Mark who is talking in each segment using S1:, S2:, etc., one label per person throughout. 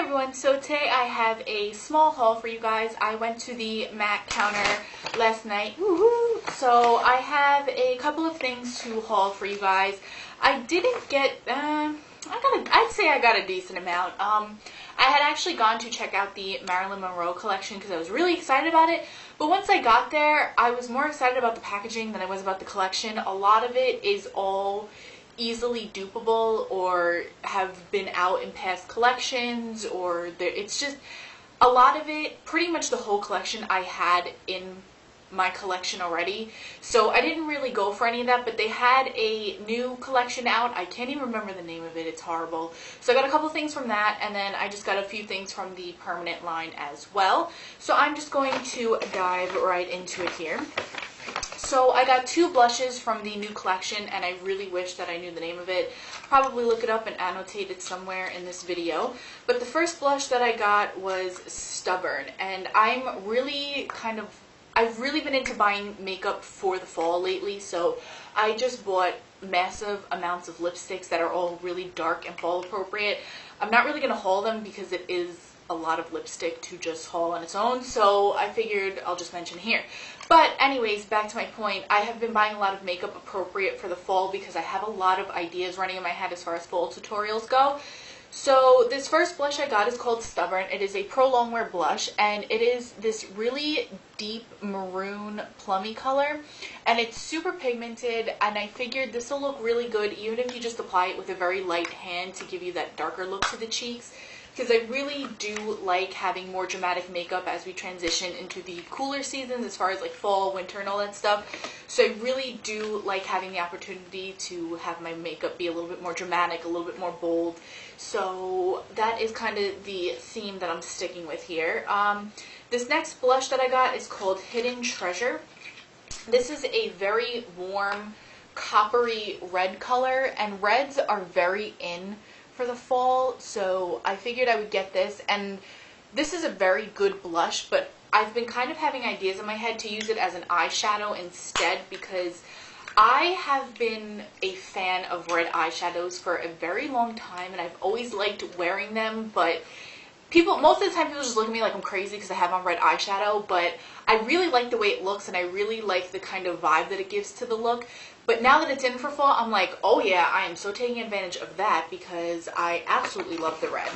S1: everyone, so today I have a small haul for you guys. I went to the MAC counter last night, so I have a couple of things to haul for you guys. I didn't get, I'd say I got a decent amount. I had actually gone to check out the Marilyn Monroe collection because I was really excited about it, but once I got there, I was more excited about the packaging than I was about the collection. A lot of it is all easily dupable or have been out in past collections, or it's just a lot of it, pretty much the whole collection I had in my collection already, so I didn't really go for any of that. But they had a new collection out. I can't even remember the name of it, it's horrible. So I got a couple things from that, and then I just got a few things from the permanent line as well. So I'm just going to dive right into it here. So I got two blushes from the new collection, and I really wish that I knew the name of it. Probably look it up and annotate it somewhere in this video. But the first blush that I got was Stubborn, and I've really been into buying makeup for the fall lately, so I just bought massive amounts of lipsticks that are all really dark and fall appropriate. I'm not really going to haul them because it is a lot of lipstick to just haul on its own, so I figured I'll just mention here. But anyways, back to my point, I have been buying a lot of makeup appropriate for the fall because I have a lot of ideas running in my head as far as fall tutorials go. So this first blush I got is called Stubborn. It is a pro longwear blush, and it is this really deep maroon plummy color, and it's super pigmented, and I figured this will look really good even if you just apply it with a very light hand to give you that darker look to the cheeks, because I really do like having more dramatic makeup as we transition into the cooler seasons as far as like fall, winter, and all that stuff. So I really do like having the opportunity to have my makeup be a little bit more dramatic, a little bit more bold. So that is kind of the theme that I'm sticking with here. This next blush that I got is called Hidden Treasure. This is a very warm, coppery red color, and reds are very in for the fall, so I figured I would get this. And this is a very good blush, but I've been kind of having ideas in my head to use it as an eyeshadow instead, because I have been a fan of red eyeshadows for a very long time, and I've always liked wearing them, but most of the time people just look at me like I'm crazy because I have on red eyeshadow, but I really like the way it looks, and I really like the kind of vibe that it gives to the look. But now that it's in for fall, I'm like, oh yeah, I am so taking advantage of that because I absolutely love the red.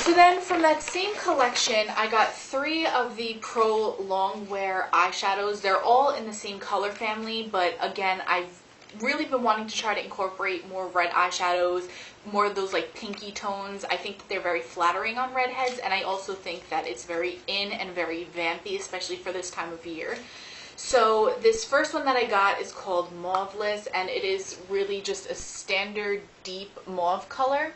S1: So then from that same collection, I got 3 of the Pro Longwear eyeshadows. They're all in the same color family, but again, I've really been wanting to try to incorporate more red eyeshadows, more of those like pinky tones. I think that they're very flattering on redheads, and I also think that it's very in and very vampy, especially for this time of year. So this first one that I got is called Mauveless, and it is really just a standard deep mauve color.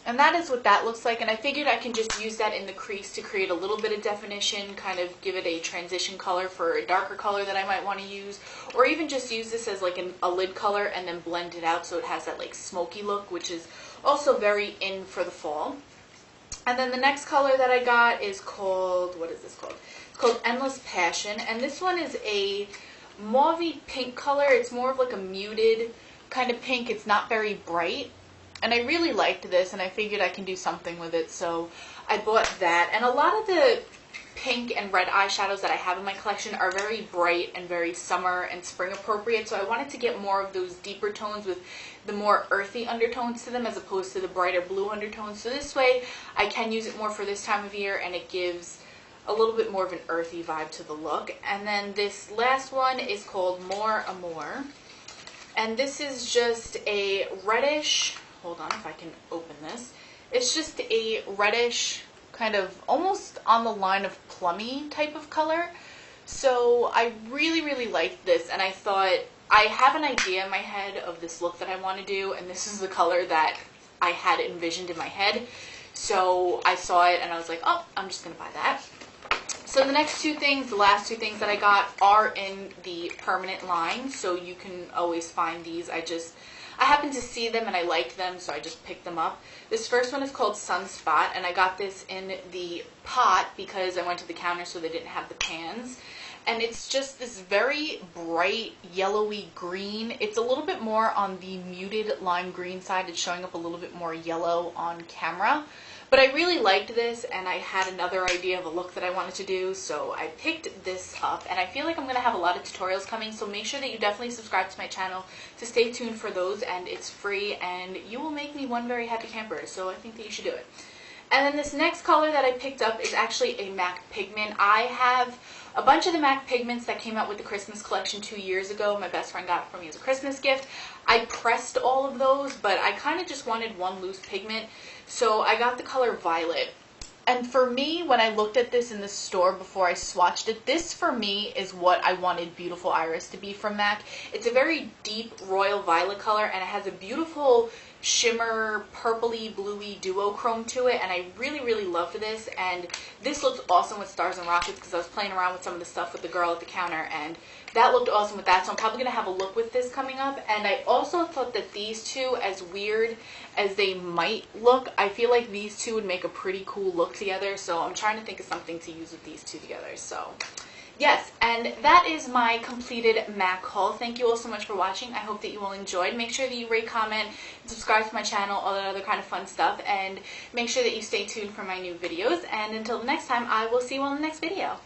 S1: And that is what that looks like, and I figured I can just use that in the crease to create a little bit of definition, kind of give it a transition color for a darker color that I might want to use, or even just use this as like a lid color and then blend it out so it has that like smoky look, which is also very in for the fall. And then the next color that I got is called, what is this called? It's called Endless Passion, and this one is a mauvey pink color. It's more of like a muted kind of pink. It's not very bright. And I really liked this, and I figured I can do something with it, so I bought that. And a lot of the pink and red eyeshadows that I have in my collection are very bright and very summer and spring appropriate, so I wanted to get more of those deeper tones with the more earthy undertones to them as opposed to the brighter blue undertones. So this way I can use it more for this time of year, and it gives a little bit more of an earthy vibe to the look. And then this last one is called More Amour, and this is just a reddish, hold on if I can open this. It's just a reddish, kind of almost on the line of plummy type of color. So I really, really liked this, and I thought, I have an idea in my head of this look that I want to do, and this is the color that I had envisioned in my head. So I saw it and I was like, oh, I'm just going to buy that. So the next two things, the last two things that I got are in the permanent line, so you can always find these. I happened to see them and I liked them, so I just picked them up. This first one is called Sunspot, and I got this in the pot because I went to the counter so they didn't have the pans. And it's just this very bright yellowy green. It's a little bit more on the muted lime green side. It's showing up a little bit more yellow on camera. But I really liked this, and I had another idea of a look that I wanted to do, so I picked this up, and I feel like I'm going to have a lot of tutorials coming, so make sure that you definitely subscribe to my channel to stay tuned for those, and it's free, and you will make me one very happy camper, so I think that you should do it. And then this next color that I picked up is actually a MAC pigment. I have a bunch of the MAC pigments that came out with the Christmas collection 2 years ago. My best friend got it for me as a Christmas gift. I pressed all of those, but I kind of just wanted one loose pigment, so I got the color Violet. And for me, when I looked at this in the store before I swatched it, this for me is what I wanted Beautiful Iris to be from MAC. It's a very deep royal violet color, and it has a beautiful shimmer, purpley, bluey duochrome to it, and I really, really loved this. And this looks awesome with Stars and Rockets because I was playing around with some of the stuff with the girl at the counter, and that looked awesome with that, so I'm probably going to have a look with this coming up. And I also thought that these two, as weird as they might look, I feel like these two would make a pretty cool look together, so I'm trying to think of something to use with these two together. So yes, and that is my completed MAC haul. Thank you all so much for watching. I hope that you all enjoyed. Make sure that you rate, comment, and subscribe to my channel, all that other kind of fun stuff, and make sure that you stay tuned for my new videos. And until the next time, I will see you all in the next video.